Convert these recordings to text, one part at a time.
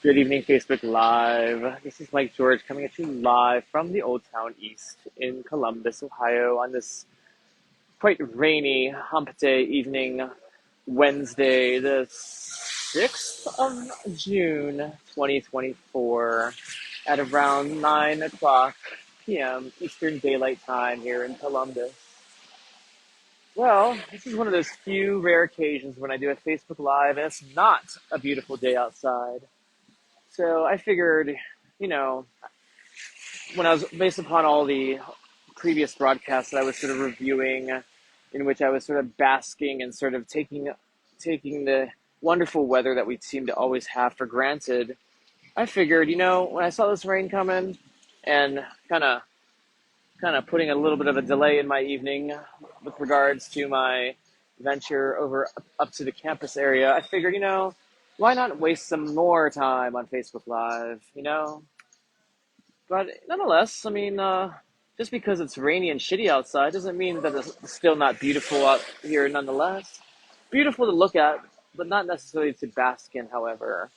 Good evening, Facebook Live. This is Mike George coming at you live from the Old Town East in Columbus, Ohio, on this quite rainy hump day evening, Wednesday, the 6th of June, 2024, at around 9 o'clock p.m. Eastern Daylight Time here in Columbus. Well, this is one of those few rare occasions when I do a Facebook Live and it's not a beautiful day outside. So I figured, you know, when I was based upon all the previous broadcasts that I was sort of reviewing, in which I was sort of basking and sort of taking the wonderful weather that we seem to always have for granted, I figured, when I saw this rain coming and kind of putting a little bit of a delay in my evening with regards to my venture over up to the campus area, I figured, why not waste some more time on Facebook Live. But nonetheless, just because it's rainy and shitty outside doesn't mean that it's still not beautiful out here nonetheless. Beautiful to look at, but not necessarily to bask in, however.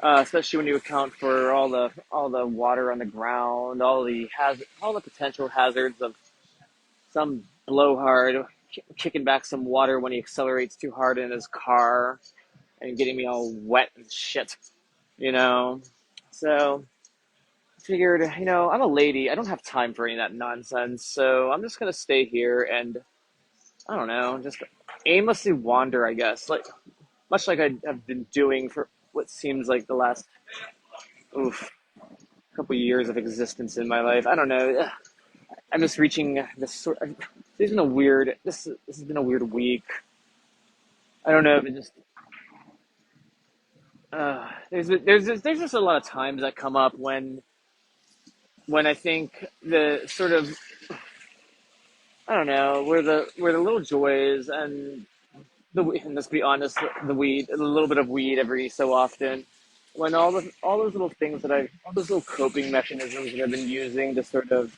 Especially when you account for all the water on the ground, all the potential hazards of some blowhard kicking back some water when he accelerates too hard in his car and getting me all wet and shit, you know. So figured, I'm a lady. I don't have time for any of that nonsense. So I'm just gonna stay here and I don't know, just aimlessly wander, I guess, like much like I have been doing for what seems like the last oof couple years of existence in my life. I don't know. I'm just reaching this sort. This has been a weird. This has been a weird week. I don't know if it just. There's just a lot of times that come up when I think the sort of I don't know where the little joys and and let's be honest, the weed, a little bit of weed every so often, when all those little things all those little coping mechanisms that I've been using to sort of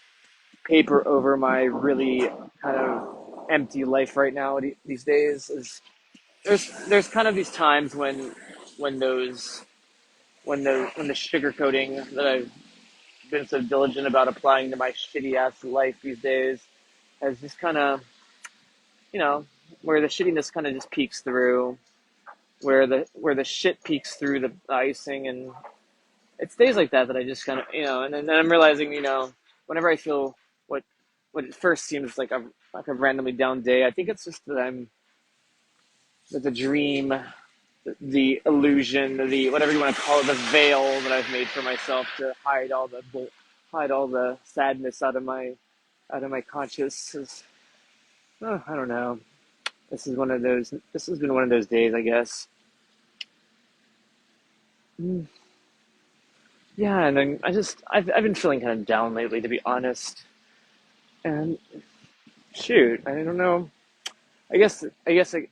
paper over my really kind of empty life right now these days is there's kind of these times when those when the sugar coating that I've been so diligent about applying to my shitty ass life these days has just kind of you know where the shittiness kind of just peeks through, where the shit peeks through the icing, and it's days like that I just kind of and then I'm realizing whenever I feel what at first seems like a randomly down day, I think it's just that the dream, the illusion, the whatever you want to call it, the veil that I've made for myself to hide all the sadness out of my conscious is, I don't know. This has been one of those days, I guess. Mm, yeah, and then I've been feeling kind of down lately, to be honest. And shoot, I don't know. I guess I guess I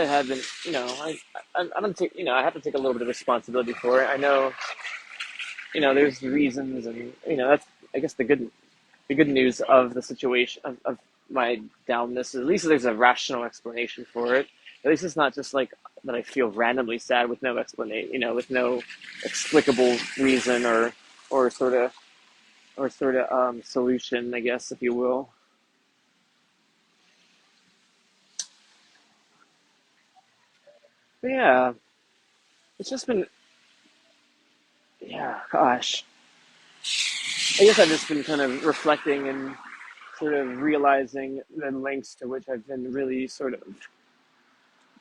have been, I don't take, I have to take a little bit of responsibility for it. I know, there's reasons, and that's, I guess the good news of the situation of my downness. At least there's a rational explanation for it. At least it's not just like that I feel randomly sad with no explanation, with no explicable reason or sort of solution, I guess, if you will. But yeah, it's just been, yeah, gosh. I guess I've just been kind of reflecting and sort of realizing the lengths to which I've been really sort of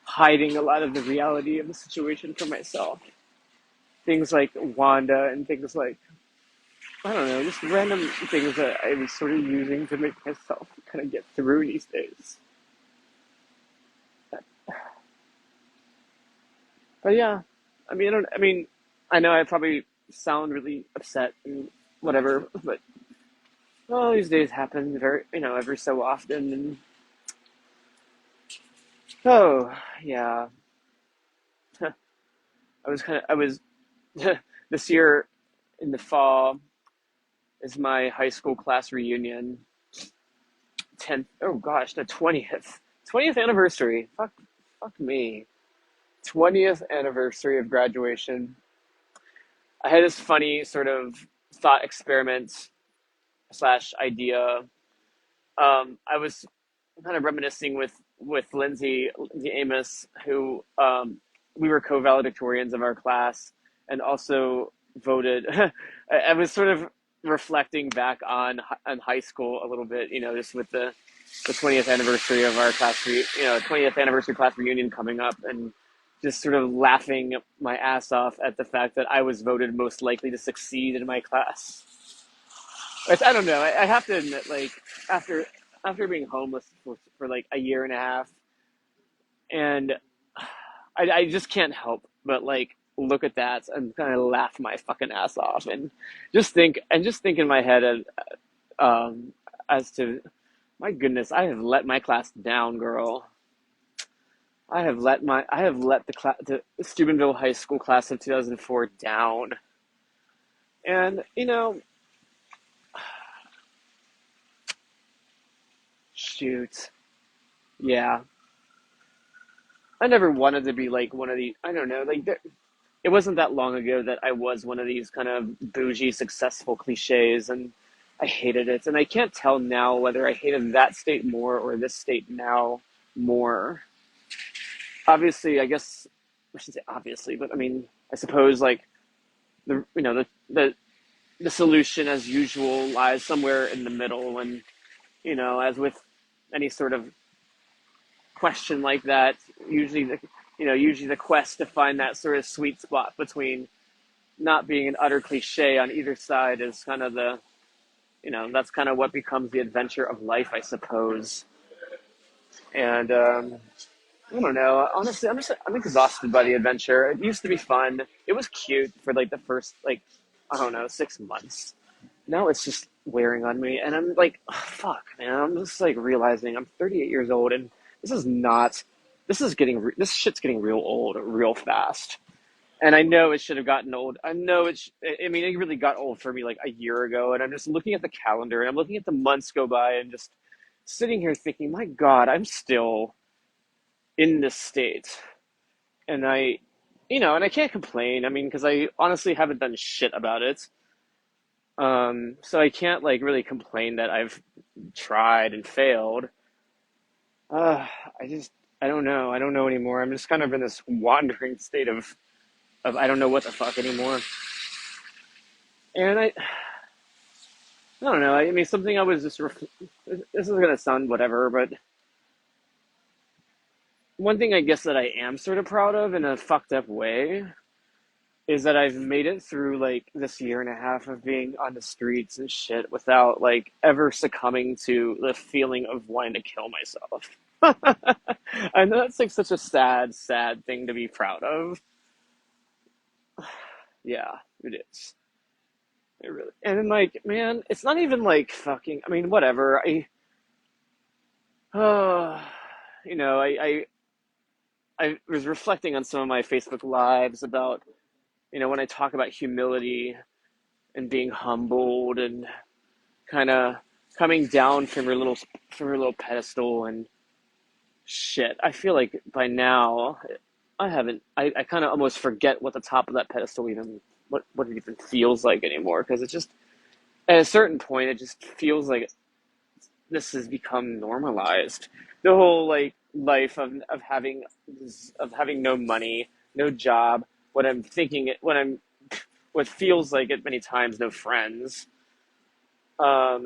hiding a lot of the reality of the situation from myself. Things like Wanda and things like, I don't know, just random things that I was sort of using to make myself kind of get through these days. But yeah, I know I probably sound really upset and whatever, but well, these days happen every so often, and oh yeah, I was this year in the fall is my high school class reunion. 10th, oh gosh, the 20th anniversary. Fuck me. 20th anniversary of graduation, I had this funny sort of thought experiment slash idea. I was kind of reminiscing with Lindsay Amos, who we were co-valedictorians of our class, and also voted. I was sort of reflecting back on high school a little bit, just with the 20th anniversary of our 20th anniversary class reunion coming up, and just sort of laughing my ass off at the fact that I was voted most likely to succeed in my class. Which I don't know. I have to admit, like after after being homeless for like a year and a half, and I just can't help but like look at that and kind of laugh my fucking ass off, and just think in my head um, as to my goodness, I have let my class down, girl. I have let the Steubenville High School class of 2004 down, and shoot, yeah. I never wanted to be like one of the, I don't know, like it wasn't that long ago that I was one of these kind of bougie, successful cliches, and I hated it. And I can't tell now whether I hated that state more or this state now more. Obviously, I guess I shouldn't say obviously, but I mean, I suppose like the solution as usual lies somewhere in the middle, and as with any sort of question like that, usually the quest to find that sort of sweet spot between not being an utter cliche on either side is kind of that's kind of what becomes the adventure of life, I suppose. And I don't know. Honestly, I'm exhausted by the adventure. It used to be fun. It was cute for like the first like I don't know 6 months. Now it's just wearing on me, and I'm like, oh, fuck, man. I'm just like realizing I'm 38 years old, and this is not. This shit's getting real old real fast. And I know it should have gotten old. I know I mean, it really got old for me like a year ago. And I'm just looking at the calendar and I'm looking at the months go by and just sitting here thinking, my God, I'm still in this state. And and I can't complain. I mean, because I honestly haven't done shit about it. So I can't like really complain that I've tried and failed. Uh, I just, I don't know. I don't know anymore. I'm just kind of in this wandering state of I don't know what the fuck anymore. And I don't know. I mean, something I was this is gonna sound whatever, but one thing I guess that I am sort of proud of in a fucked up way is that I've made it through like this year and a half of being on the streets and shit without like ever succumbing to the feeling of wanting to kill myself. I know that's like such a sad, sad thing to be proud of. Yeah, it is. It really. And then like, man, it's not even like fucking. I mean, whatever. Uh, you know, I was reflecting on some of my Facebook lives about, when I talk about humility and being humbled and kind of coming down from your little pedestal and shit. I feel like by now I haven't. I kind of almost forget what the top of that pedestal even what it even feels like anymore because it just at a certain point it just feels like this has become normalized. The whole like life of having no money, no job, what feels like it many times, no friends, no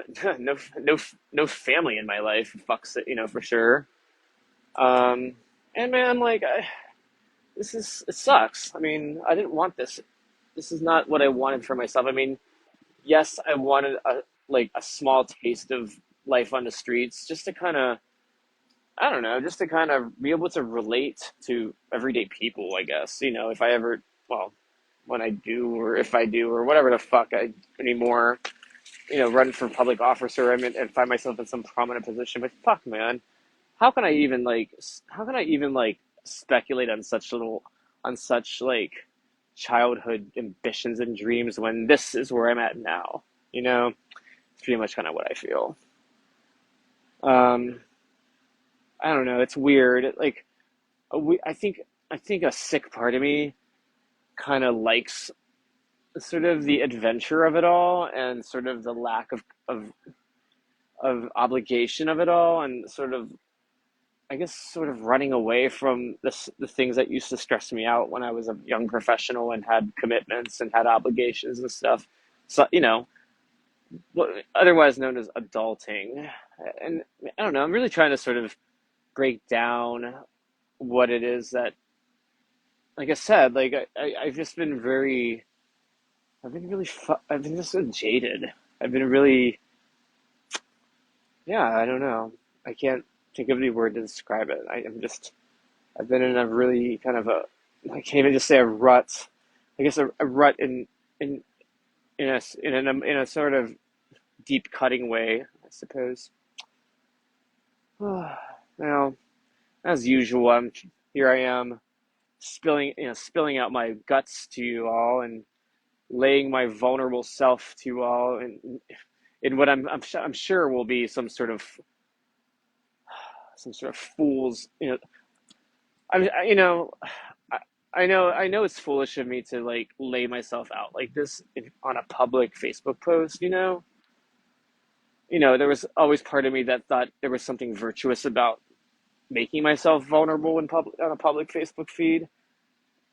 no no family in my life. Fucks it, for sure. Um, and man, like it sucks. I mean, I didn't want this. This is not what I wanted for myself. I mean, yes, I wanted a small taste of life on the streets, just to kind of I don't know, just to kind of be able to relate to everyday people, I guess. If I ever, well, when I do, or if I do, or whatever the fuck I anymore, run for public officer, I mean, and find myself in some prominent position. But fuck, man, how can I even like speculate on such like childhood ambitions and dreams when this is where I'm at now? It's pretty much kind of what I feel. Um, I don't know. It's weird. Like I think I think a sick part of me kind of likes sort of the adventure of it all and sort of the lack of obligation of it all and sort of I guess sort of running away from the things that used to stress me out when I was a young professional and had commitments and had obligations and stuff. So, what otherwise known as adulting. And I don't know, I'm really trying to sort of break down what it is that, like I said, like I've just been I've been just so jaded. I've been really, yeah, I don't know. I can't think of any word to describe it. I've been in a really kind of I can't even just say a rut. I guess a rut in in a sort of deep cutting way, I suppose. Now, as usual, here. I am spilling out my guts to you all and laying my vulnerable self to you all, and in what I'm sure will be some sort of fool's. You know, I, I know it's foolish of me to like lay myself out like this on a public Facebook post. There was always part of me that thought there was something virtuous about making myself vulnerable in public on a public Facebook feed.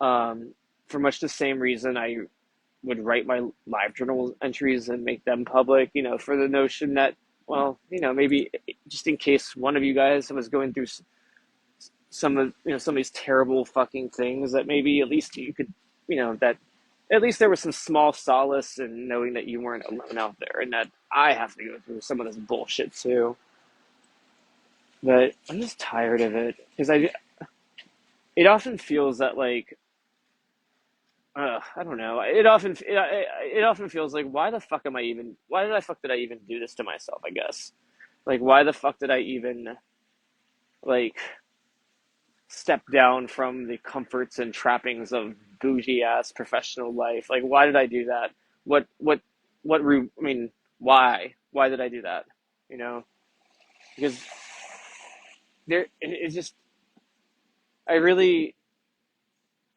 Um, for much the same reason I would write my live journal entries and make them public. For the notion that, well, maybe just in case one of you guys was going through some of these terrible fucking things, that maybe at least you could, that at least there was some small solace in knowing that you weren't alone out there and that I have to go through some of this bullshit too. But I'm just tired of it because it often feels that like, I don't know. It often feels like why the fuck did I even do this to myself? I guess like why the fuck did I even like step down from the comforts and trappings of bougie ass professional life? Like why did I do that? What what I mean, why did I do that? You know, because it's just I really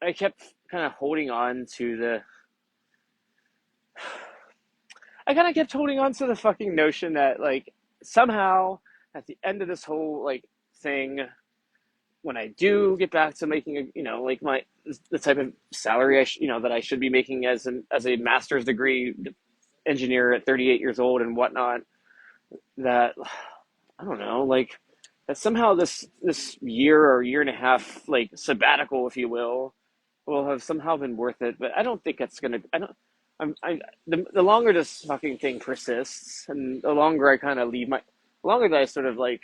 I kept kind of holding on to the I kind of kept holding on to the fucking notion that like somehow at the end of this whole like thing, when I do get back to making like the type of salary that I should be making as a master's degree engineer at 38 years old and whatnot, that I don't know, like that somehow this year or year and a half like sabbatical, if you will have somehow been worth it. But I don't think it's gonna. I don't. The longer this fucking thing persists, and the longer I kind of the longer that I sort of like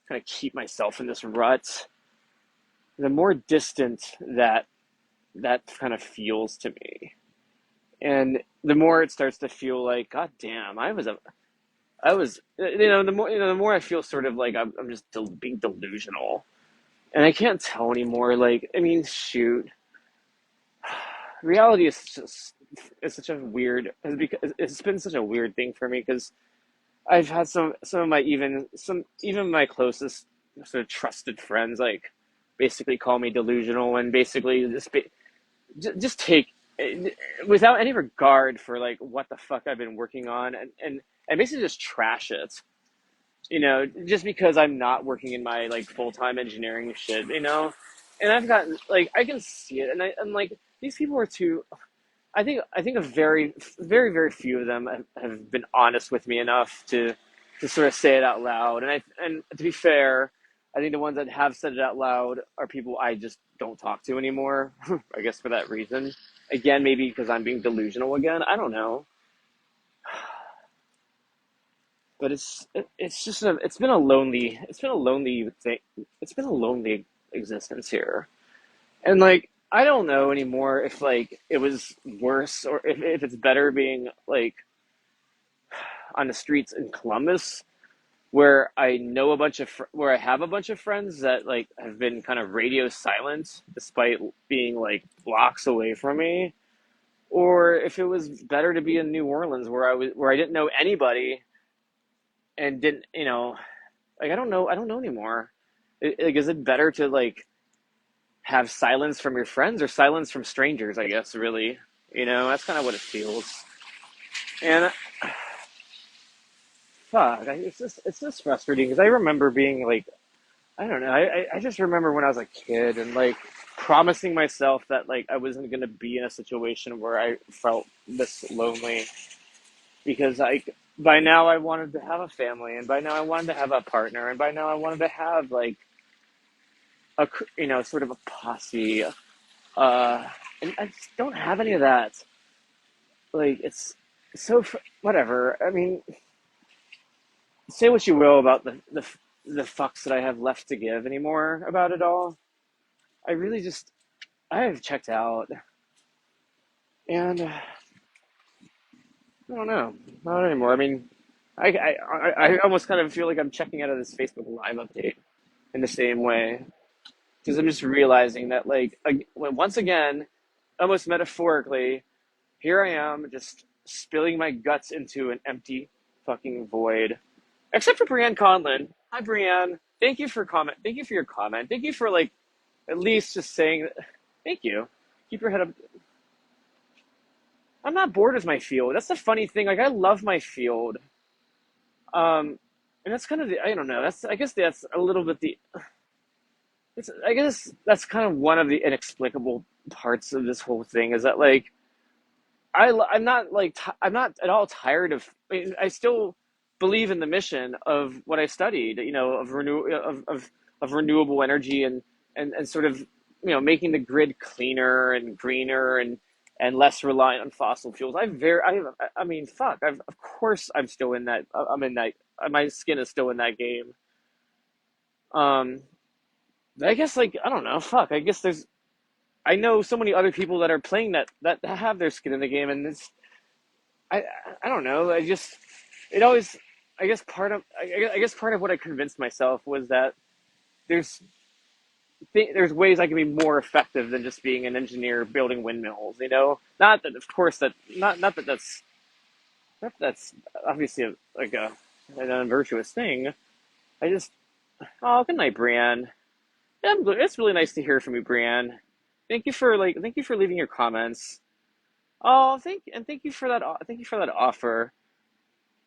kind of keep myself in this rut, the more distant that kind of feels to me, and the more it starts to feel like, God damn, I was, the more I feel sort of like I'm just being delusional, and I can't tell anymore. Like, I mean, shoot, reality is just it's such a weird it's been such a weird thing for me because I've had some of my even my closest sort of trusted friends like basically call me delusional and basically just take without any regard for like what the fuck I've been working on and basically just trash it. Just because I'm not working in my like full-time engineering shit. And I've gotten like I can see it and like these people are too I think a very, very, very few of them have been honest with me enough to sort of say it out loud. And to be fair, I think the ones that have said it out loud are people I just don't talk to anymore. I guess for that reason. Again, maybe because I'm being delusional again. I don't know. But it's just it's been a lonely thing. It's been a lonely existence here. And like I don't know anymore if like it was worse or if it's better being like on the streets in Columbus where where I have a bunch of friends that like have been kind of radio silent despite being like blocks away from me, or if it was better to be in New Orleans where I didn't know anybody and didn't like I don't know anymore. Like is it better to like have silence from your friends or silence from strangers, I guess, really. That's kind of what it feels. And fuck, it's just frustrating because I remember being like, I don't know, I just remember when I was a kid and like promising myself that like I wasn't gonna be in a situation where I felt this lonely because like by now I wanted to have a family and by now I wanted to have a partner and by now I wanted to have like sort of a posse. Uh, and I just don't have any of that. Like whatever. I mean, say what you will about the fucks that I have left to give anymore about it all. I really just I have checked out, and I don't know, not anymore. I mean, I almost kind of feel like I'm checking out of this Facebook Live update in the same way because I'm just realizing that like once again, almost metaphorically, here I am just spilling my guts into an empty fucking void. Except for Brianne Conlon. Hi, Brianne. Thank you for comment. Thank you for your comment. Thank you for like at least just saying that. Thank you. Keep your head up. I'm not bored with my field. That's the funny thing. Like I love my field. And that's kind of the I don't know. I guess that's a little bit I guess that's kind of one of the inexplicable parts of this whole thing is that like I'm not like I'm not at all tired of. I still believe in the mission of what I studied. Of renewable energy and sort of making the grid cleaner and greener and less reliant on fossil fuels. I mean, fuck. Of course, I'm still in that. I'm in that. My skin is still in that game. Um, I guess like I don't know. Fuck. I guess there's. I know so many other people that are playing that have their skin in the game, and I I don't know. It always I guess part of what I convinced myself was that there's there's ways I can be more effective than just being an engineer building windmills. Not that of course that not that that's obviously an unvirtuous thing. I just good night, Brianne. Yeah, it's really nice to hear from you, Brianne. Thank you for leaving your comments. Oh, thank you for that. Thank you for that offer.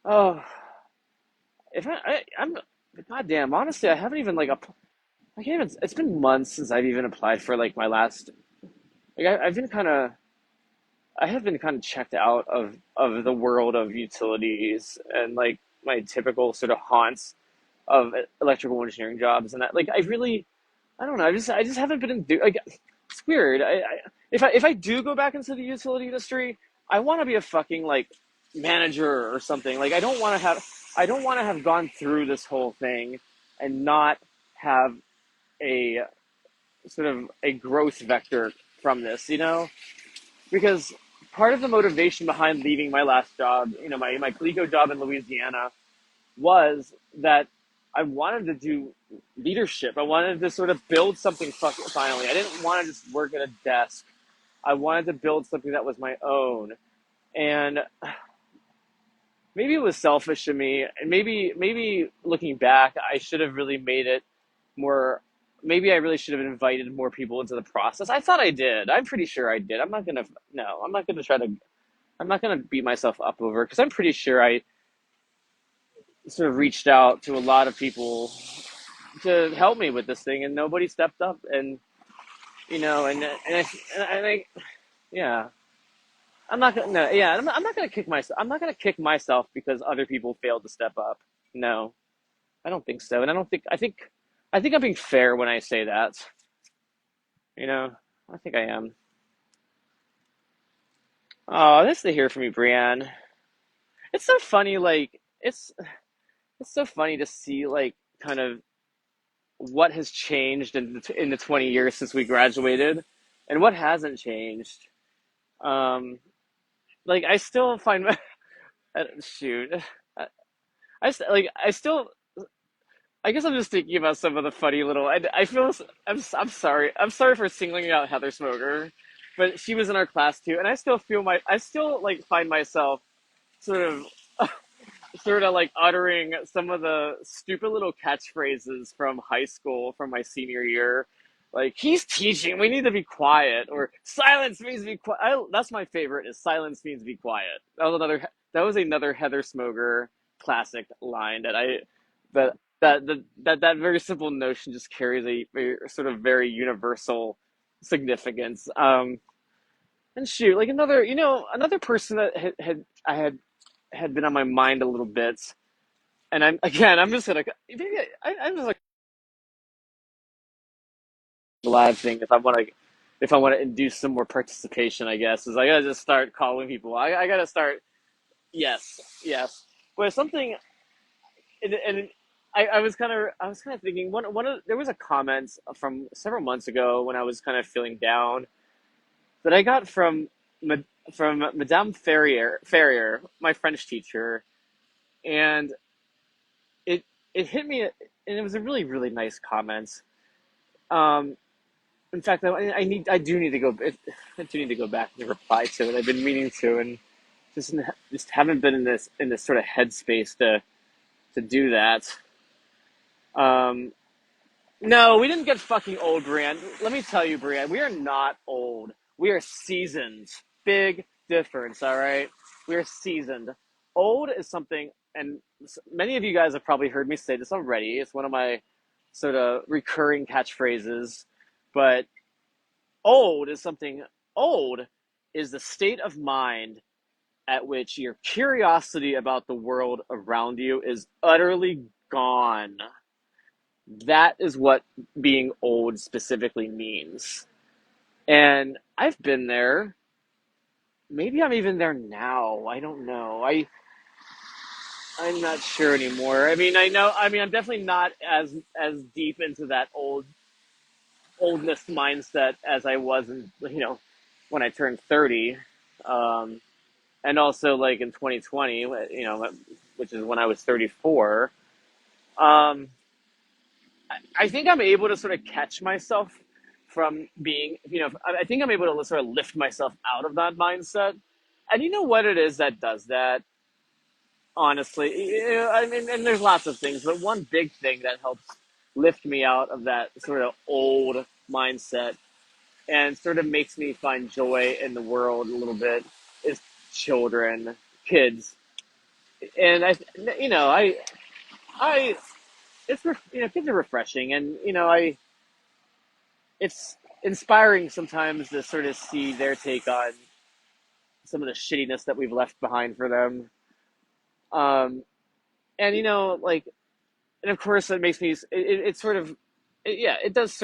Oh, if I'm goddamn honestly, I haven't even I can't even. It's been months since I've even applied for like my last. I've been kind of. I have been kind of checked out of the world of utilities and like my typical sort of haunts of electrical engineering jobs and that like I really I don't know I just haven't been in like it's weird if I do go back into the utility industry I want to be a fucking like manager or something like I don't want to have gone through this whole thing and not have a sort of a growth vector from this, because part of the motivation behind leaving my last job, my Coleco job in Louisiana, was that I wanted to do leadership. I wanted to sort of build something fucking finally. I didn't want to just work at a desk. I wanted to build something that was my own. And maybe it was selfish of me. And maybe looking back, I should have really made it more. Maybe I really should have invited more people into the process. I thought I did. I'm pretty sure I did. I'm not gonna try to, I'm not gonna beat myself up over because I'm pretty sure I sort of reached out to a lot of people to help me with this thing and nobody stepped up and yeah, I'm not gonna, no, yeah, I'm not gonna kick myself. I'm not gonna kick myself because other people failed to step up. No, I don't think so. And I think I'm being fair when I say that, you know, I think I am. Oh, nice to hear from you, Brianne. It's so funny, like it's so funny to see like kind of what has changed in the 20 years since we graduated, and what hasn't changed. Um, like I still find shoot, I, I still. I guess I'm just thinking about some of the funny little. I feel I'm sorry. I'm sorry for singling out Heather Smoker, but she was in our class too, and I still like find myself sort of like uttering some of the stupid little catchphrases from high school from my senior year. Like he's teaching, we need to be quiet, or silence means be quiet. That's my favorite. Is silence means be quiet. That was another Heather Smoger classic line that very simple notion just carries a very, sort of very universal significance. And shoot, like another person that had been on my mind a little bit, and I'm just gonna maybe I'm just like live thing if I want to induce some more participation, I guess is I gotta just start calling people. I gotta start. Yes, yes. But something, and I was kind of thinking one of there was a comment from several months ago when I was kind of feeling down that I got from Madame Ferrier, my French teacher, and it it hit me, and it was a really really nice comment. Um, in fact, I do need to go back and reply to it. I've been meaning to, and just haven't been in this sort of headspace to do that. Um, no, we didn't get fucking old, Brienne. Let me tell you, Brienne, we are not old. We are seasoned. Big difference, all right? We are seasoned. Old is something, and many of you guys have probably heard me say this already. It's one of my sort of recurring catchphrases, but old is something. Old is the state of mind at which your curiosity about the world around you is utterly gone. That is what being old specifically means. And I've been there. Maybe I'm even there now. I don't know. I'm not sure anymore. I mean, I'm definitely not as deep into that oldness mindset as I was when I turned 30. Um, and also like in 2020, which is when I was 34. Um, I think I'm able to sort of catch myself from being, I think I'm able to sort of lift myself out of that mindset. And you know what it is that does that? Honestly, I mean, and there's lots of things, but one big thing that helps lift me out of that sort of old mindset and sort of makes me find joy in the world a little bit is children, kids. And I, kids are refreshing, and it's inspiring sometimes to sort of see their take on some of the shittiness that we've left behind for them. Um, and and of course, it makes me. It sort of, yeah, it does.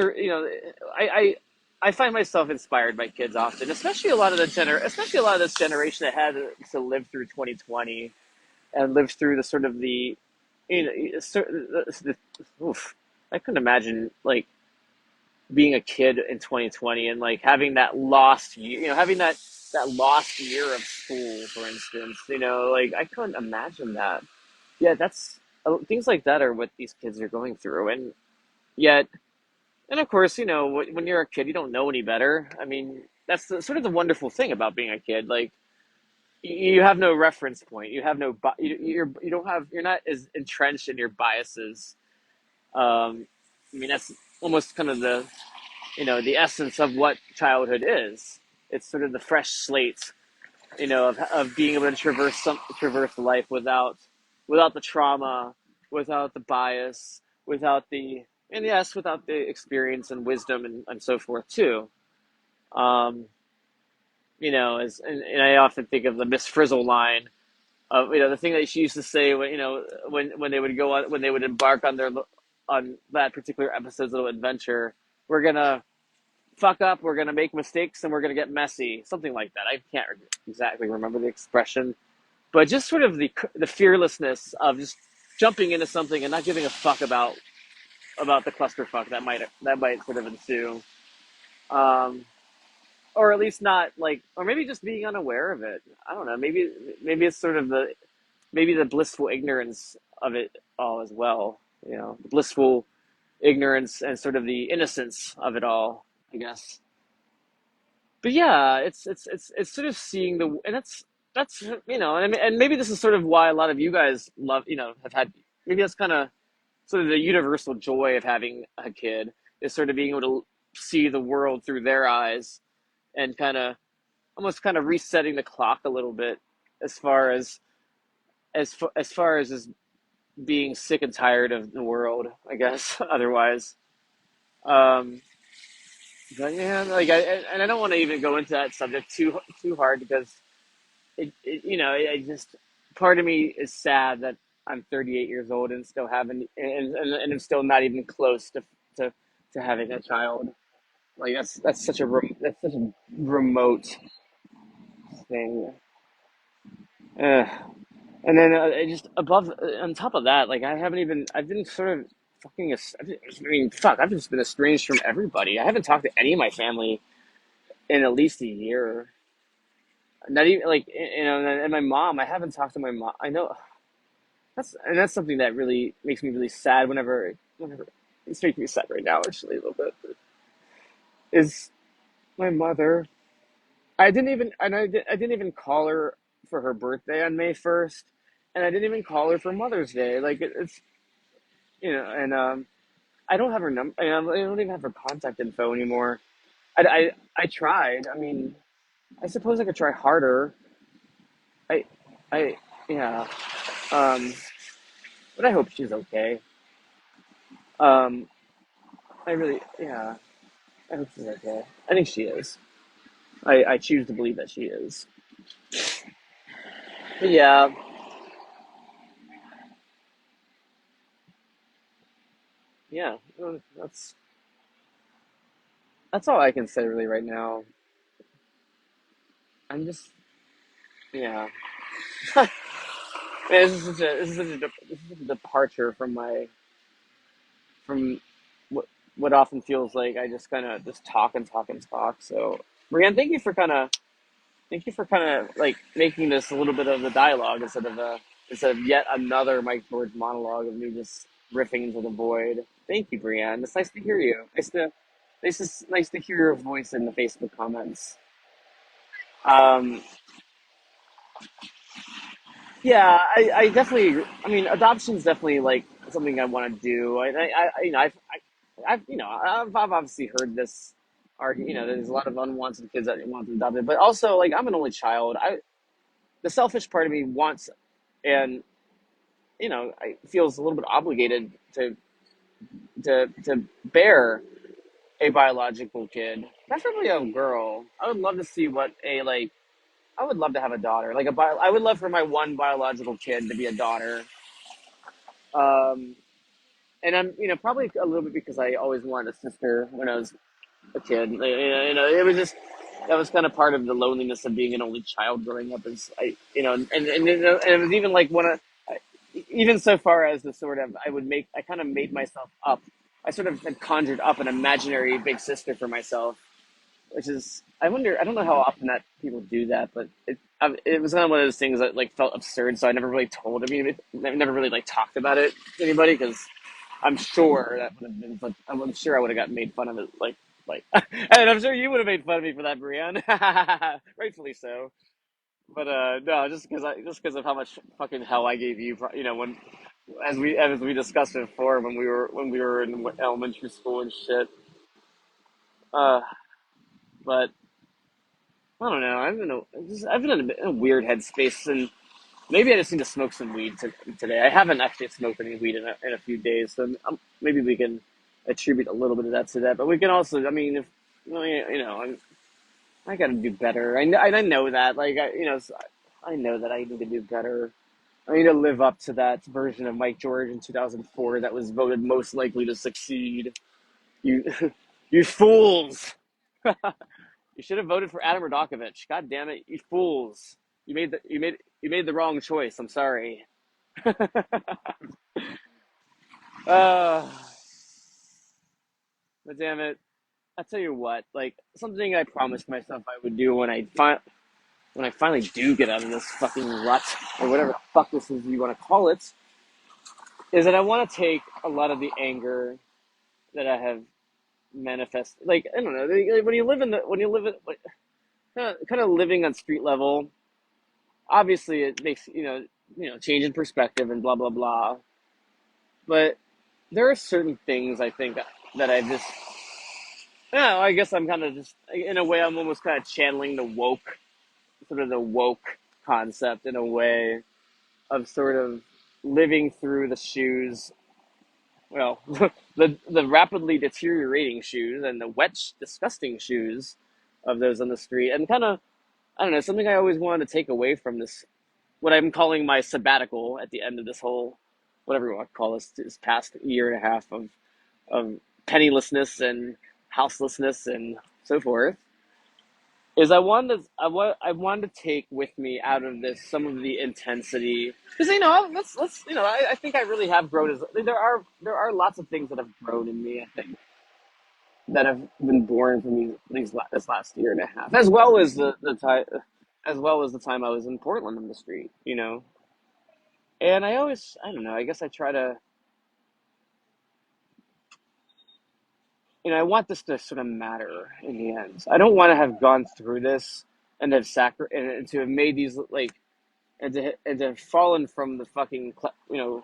I find myself inspired by kids often, especially a lot of this generation that had to live through 2020 and live through the sort of oof. I couldn't imagine like being a kid in 2020 and like having that lost year, having that lost year of school, for instance. Like I couldn't imagine that. Yeah, that's things like that are what these kids are going through, and yet, and of course, when you're a kid, you don't know any better. I mean, that's sort of the wonderful thing about being a kid. Like you have no reference point. You have no you don't have you're not as entrenched in your biases. I mean, that's almost kind of the essence of what childhood is. It's sort of the fresh slate, of being able to traverse life without the trauma, without the bias, without the experience and wisdom and so forth too. Um, and I often think of the Miss Frizzle line of the thing that she used to say when they would go on when they would embark on that particular episode's little adventure. We're gonna fuck up, we're gonna make mistakes, and we're gonna get messy, something like that. I can't exactly remember the expression, but just sort of the fearlessness of just jumping into something and not giving a fuck about the clusterfuck that might sort of ensue, um, or at least not like, or maybe just being unaware of it. I don't know. Maybe it's sort of the blissful ignorance of it all as well. The blissful ignorance and sort of the innocence of it all, I guess. But yeah, it's sort of seeing and that's and maybe this is sort of why a lot of you guys love have had, maybe that's kind of sort of the universal joy of having a kid is sort of being able to. see the world through their eyes, and kind of almost kind of resetting the clock a little bit as far as as far as just being sick and tired of the world, I guess. Otherwise, um, but yeah, like and I don't want to even go into that subject too hard because I just part of me is sad that I'm 38 years old and still haven't and I'm still not even close to to having a child. Like that's such a that's such a remote thing. Uh, and then just above on top of that, like I haven't even I've been sort of I mean, fuck, I've just been estranged from everybody. I haven't talked to any of my family in at least a year. Not even like and my mom. I haven't talked to my mom. I know that's something that really makes me really sad. Whenever it's making me sad right now, actually a little bit. But is my mother? I didn't even call her for her birthday on May 1st, and I didn't even call her for Mother's Day. Like it's and I don't have her number. I don't even have her contact info anymore. I tried. I mean, I suppose I could try harder. I I yeah. Um, but I hope she's okay. Um, I really yeah. I hope she's okay. I think she is. I choose to believe that she is. But yeah, yeah. That's all I can say really right now. I'm just yeah. Man, this is such a departure from my from what what often feels like I just kind of just talk and talk and talk. So, Brianne, thank you for kind of like making this a little bit of a dialogue instead of yet another Mike George monologue of me just riffing into the void. Thank you, Brianne. It's nice to hear you. Nice to hear your voice in the Facebook comments. Um, yeah, I definitely. I mean, adoption is definitely like something I want to do. I've obviously heard this argue. There's a lot of unwanted kids that want to adopt it, but also like I'm an only child. The selfish part of me wants and I feels a little bit obligated to bear a biological kid, preferably a girl. I would love to see what a like. I would love to have a daughter. I would love for my one biological kid to be a daughter. Um, and I'm probably a little bit because I always wanted a sister when I was a kid. It was just that was kind of part of the loneliness of being an only child growing up. Is I and it was even like even so far as the sort of I kind of made myself up. I sort of had conjured up an imaginary big sister for myself, which is I don't know how often that people do that, but it was kind of one of those things that like felt absurd, so I never really told. I mean, I never really like talked about it to anybody because I'm sure that would have been like I'm sure I would have gotten made fun of it like and I'm sure you would have made fun of me for that, Brienne. Rightfully so. But no, just because of how much fucking hell I gave you, when as we discussed before when we were in elementary school and shit. Uh, but I don't know. I've been in a weird headspace, and maybe I just need to smoke some weed today. I haven't actually smoked any weed in a few days, so maybe we can attribute a little bit of that to that. But we can also, I mean, if I got to do better. I know that, I know that I need to do better. I need to live up to that version of Mike George in 2004 that was voted most likely to succeed. You, you fools! You should have voted for Adam Radokovich. God damn it, you fools! You made the wrong choice. I'm sorry. uh, but damn it, I tell you what. Like something I promised myself I would do when I finally do get out of this fucking rut or whatever the fuck this is you want to call it, is that I want to take a lot of the anger that I have manifested. Like I don't know, when you live in the when you live in like, kind of living on street level, obviously it makes change in perspective and blah blah blah. But there are certain things I think that I just Yeah, I guess I'm kind of just in a way I'm almost kind of channeling the woke concept in a way of sort of living through the shoes, well, the rapidly deteriorating shoes and the wet, disgusting shoes of those on the street, and kind of, I don't know, something I always wanted to take away from this, what I'm calling my sabbatical at the end of this whole, whatever you want to call this past year and a half of pennilessness and houselessness and so forth, is I wanted to take with me out of this some of the intensity, because let's I think I really have grown as, there are lots of things that have grown in me, I think, that have been born from this last year and a half, as well as the time, as well as the time I was in Portland on the street, and I don't know, I guess I try to, I want this to sort of matter in the end. I don't want to have gone through this and and to have made these, like, and to have fallen from the fucking, to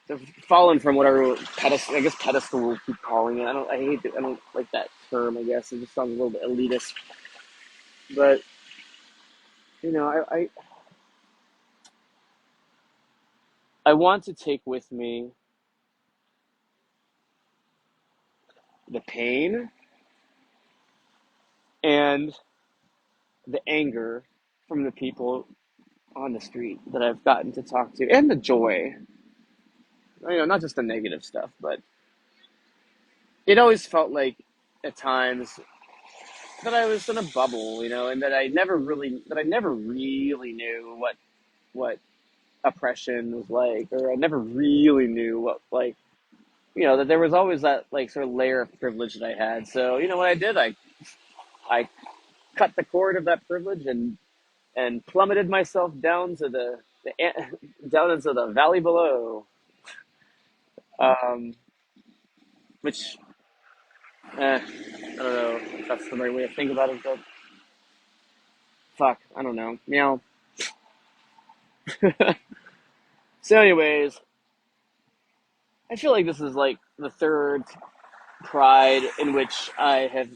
have fallen from whatever pedestal, I guess pedestal we'll keep calling it. I hate it. I don't like that term. I guess it just sounds a little bit elitist. But I want to take with me the pain and the anger from the people on the street that I've gotten to talk to, and the joy. Not just the negative stuff, but it always felt like at times that I was in a bubble, and that I never really knew what oppression was like, or I never really knew what, like, that there was always that, like, sort of layer of privilege that I had. So what I did, I cut the cord of that privilege and plummeted myself down to down into the valley below, um, which I don't know if that's the right way to think about it, but fuck, I don't know, meow. So, anyways, I feel like this is like the third Pride in which I have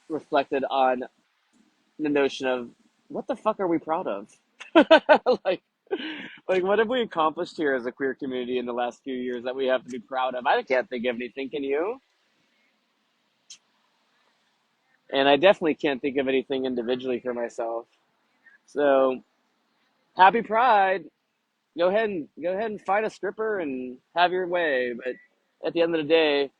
reflected on the notion of, what the fuck are we proud of? like, what have we accomplished here as a queer community in the last few years that we have to be proud of? I can't think of anything. Can you? And I definitely can't think of anything individually for myself. So, happy Pride. Go ahead and find a stripper and have your way. But at the end of the day,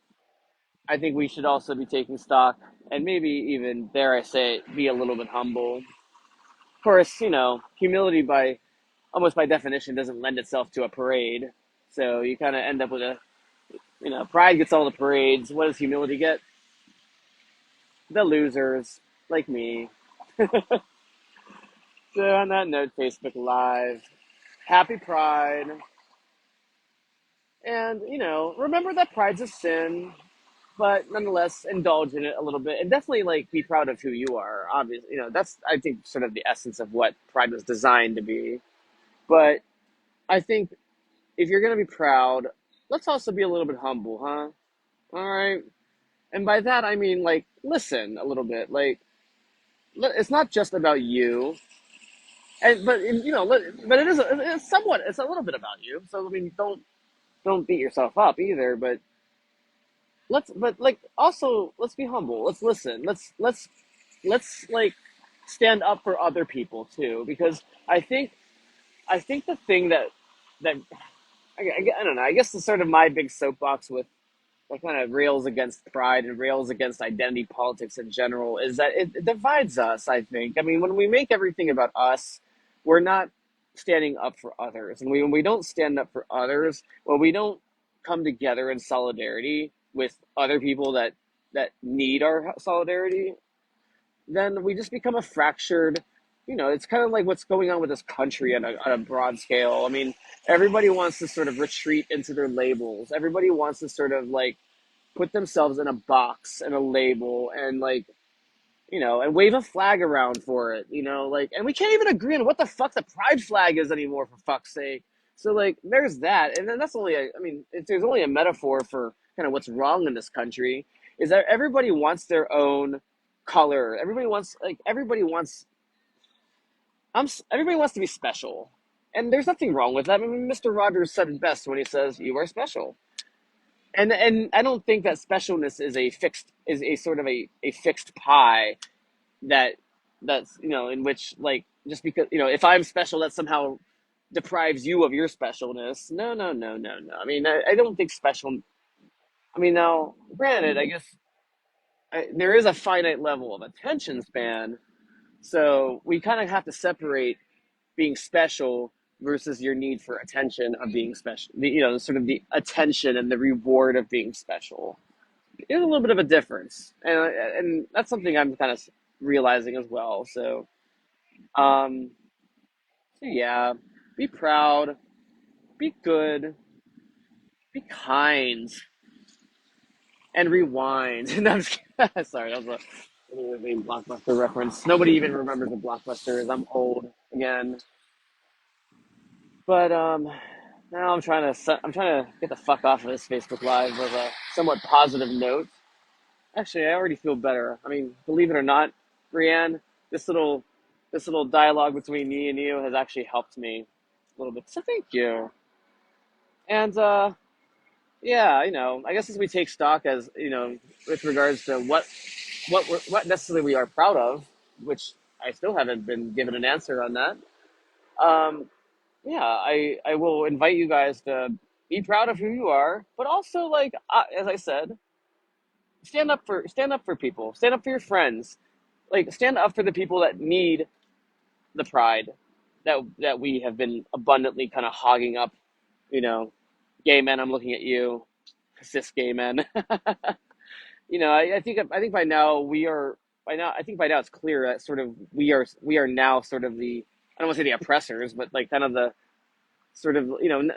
I think we should also be taking stock, and maybe even, dare I say it, be a little bit humble. Of course, humility, by almost by definition, doesn't lend itself to a parade. So you kind of end up with pride gets all the parades. What does humility get? The losers, like me. So on that note, Facebook Live, happy Pride. And, remember that pride's a sin, but nonetheless, indulge in it a little bit, and definitely, like, be proud of who you are. Obviously, that's, I think, sort of the essence of what pride was designed to be. But I think if you're gonna be proud, let's also be a little bit humble, huh? All right. And by that I mean, like, listen a little bit. Like, it's not just about you, and but it's somewhat, it's a little bit about you. So I mean, don't beat yourself up either. But like, also, let's be humble. Let's listen. Let's like stand up for other people too, because I think the thing that I don't know. I guess the sort of my big soapbox with what kind of rails against pride and rails against identity politics in general is that it divides us, I think. I mean, when we make everything about us, we're not standing up for others. And when we don't stand up for others, when we don't come together in solidarity with other people that need our solidarity, then we just become a fractured, it's kind of like what's going on with this country on a broad scale. I mean, everybody wants to sort of retreat into their labels. Everybody wants to sort of, like, put themselves in a box and a label, and, like, and wave a flag around for it, like, and we can't even agree on what the fuck the pride flag is anymore, for fuck's sake. So, like, there's that. And then that's only there's only a metaphor for kind of what's wrong in this country. is that everybody wants their own color. Everybody wants everybody wants to be special. And there's nothing wrong with that. I mean, Mr. Rogers said it best when he says, "You are special." And I don't think that specialness is a sort of a fixed pie that that's in which, like, just because if I'm special, that somehow deprives you of your specialness. No, no, no, no, no. I mean, I don't think special. I mean, now, granted, I guess there is a finite level of attention span, so we kind of have to separate being special versus your need for attention of being special. Sort of the attention and the reward of being special. There's a little bit of a difference, and that's something I'm kind of realizing as well. Um, so yeah, be proud, be good, be kind, and rewind. And I'm sorry, that was a Blockbuster reference. Nobody even remembers what Blockbuster is. I'm old again. But now I'm trying to get the fuck off of this Facebook Live with a somewhat positive note. Actually, I already feel better. I mean, believe it or not, Brienne, this little this little dialogue between me and you has actually helped me a little bit. So thank you. And yeah, I guess as we take stock, as with regards to what necessarily we are proud of, which I still haven't been given an answer on that. Um, yeah, I will invite you guys to be proud of who you are, but also, like, as I said, stand up for people, stand up for your friends, like stand up for the people that need the pride that we have been abundantly kind of hogging up. You know, gay men, I'm looking at you, cis gay men. I think by now we are by now I think by now it's clear that sort of we are now sort of the, I don't want to say the oppressors, but like kind of the sort of,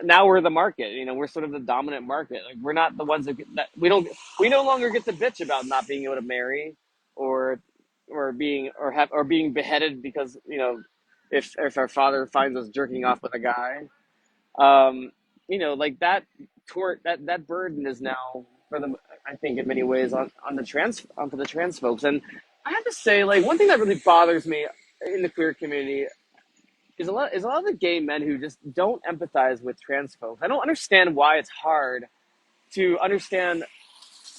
now we're the market. We're sort of the dominant market. Like, we're not the ones that we no longer get to bitch about not being able to marry, or being beheaded because if our father finds us jerking off with a guy. um like that that burden is now for them, I think, in many ways, onto the trans folks. And I have to say, like, one thing that really bothers me in the queer community is a lot of the gay men who just don't empathize with trans folks. I don't understand why it's hard to understand,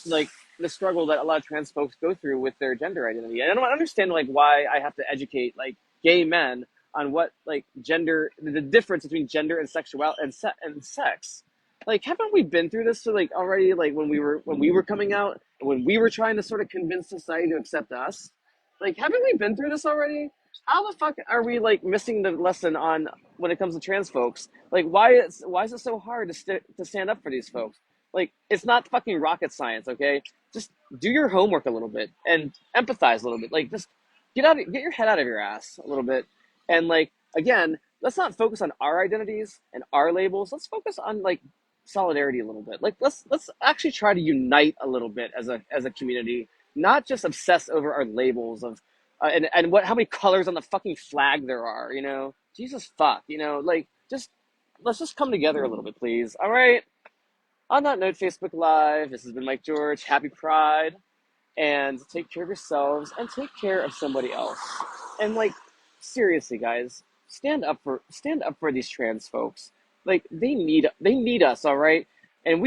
like, the struggle that a lot of trans folks go through with their gender identity. And I don't understand, like, why I have to educate, like, gay men on what, like, gender, the difference between gender and sexuality and sex. Like, haven't we been through this, like, already? Like, when we were coming out, when we were trying to sort of convince society to accept us. Like, haven't we been through this already? How the fuck are we, like, missing the lesson on when it comes to trans folks? Like, why is it so hard to stand up for these folks? Like, it's not fucking rocket science, okay? Just do your homework a little bit and empathize a little bit. Like, just get your head out of your ass a little bit. And, like, again, let's not focus on our identities and our labels. Let's focus on, like, solidarity a little bit. Like, let's actually try to unite a little bit as a community, not just obsess over our labels of and how many colors on the fucking flag there are. Jesus fuck. Like, just let's just come together a little bit, please. All right. On that note, Facebook Live, this has been Mike George. Happy Pride, and take care of yourselves and take care of somebody else. And, like, seriously, guys, stand up for these trans folks. Like, they need us, all right? And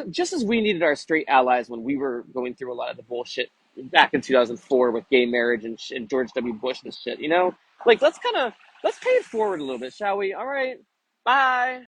just as we needed our straight allies when we were going through a lot of the bullshit back in 2004 with gay marriage and George W. Bush and shit. Like, let's pay it forward a little bit, shall we? All right, bye.